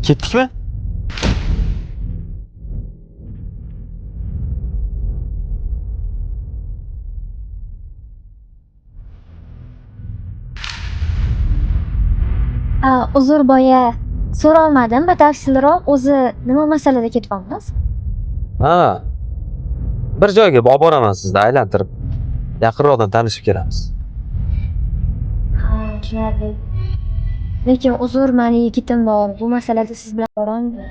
Ketdikmi? Uzr boya so'rolmadim. Batafsilroq o'zi nima masalada ketyapmiz? Ha. Bir joyga olib boraman sizni aylantirib. Yaqinroqdan tanishib kelamiz. Ha, tushunarli. Lekin uzr, meni yigitim bor. Bu masalada siz bilan borolmayman.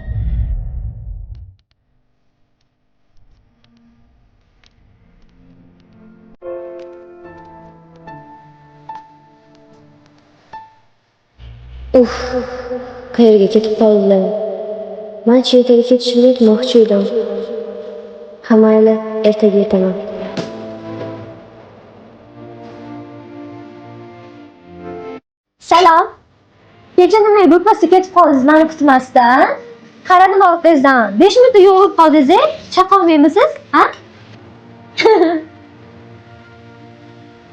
Qayerga ketib qoldilar? Men chetga ketishimni aytmoqchi edim. Ha, mayli, ertaga yetaman. Salom. Kecha nima birpasga ketib qoldingiz meni kutmasdan? Qaradim orqangizdan. 5 minutda yo'q qoldingiz, chaqolmaymisiz? Ha?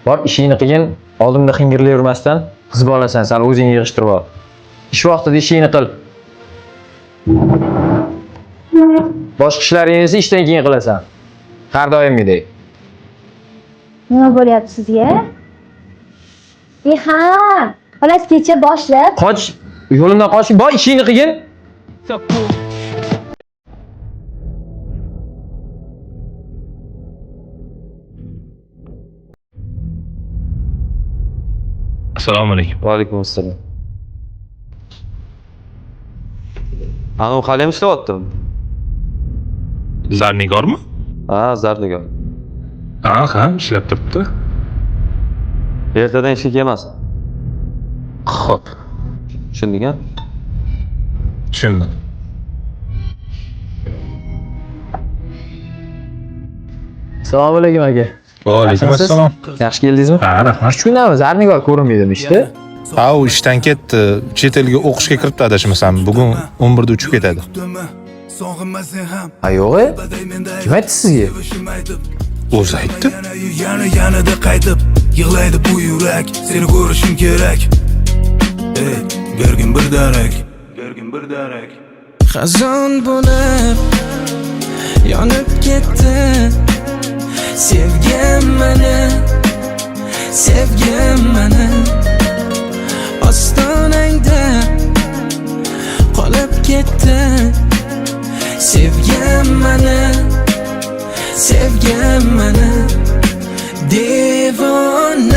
Bor ishingni qilgin, oldimda xingirlayvermasdan, qiz bolasan, sal o'zing yig'ishtirib ol. Ish vaqtida ishingni qil. Boshqa ishlaringizni ishdan keyin qilasan. Har doimgidek. Nima bo'lyapti sizga? Ha, xolos kecha boshlab Qoch, yo'limdan qochib, bor ishingni qilgin. Assalomu alaykum. Va alaykum assalom. Ana u hali ham ishlayaptimi? Zarnigormi? Ha, Zarnigor. Ha, ishlab turibdi. Ertadan ishga kelmasin. Xo'p, Tushundingmi? tushundim. Assalomu alaykum aka. Va alaykum Yaxshimisiz? assalom. Yaxshi keldingizmi? Ha, rahmat. Shunami, Zarnigor ko'rinmaydi ishda. Ha, u ishdan ketdi. Chet elga o'qishga kiribdi adashmasam. Bugun 11 da uchib ketadi. Ha, yo'q. Kim aytdi sizga? O'zi aytdi. Yanada qaytib yig'laydi bu yurak, seni ko'rishim kerak. Bergin bir darak, bergin bir darak. Xazon bo'lib yonib ketdi. Sevgim meni ostonangda qolib ketdi. Sevgim meni devona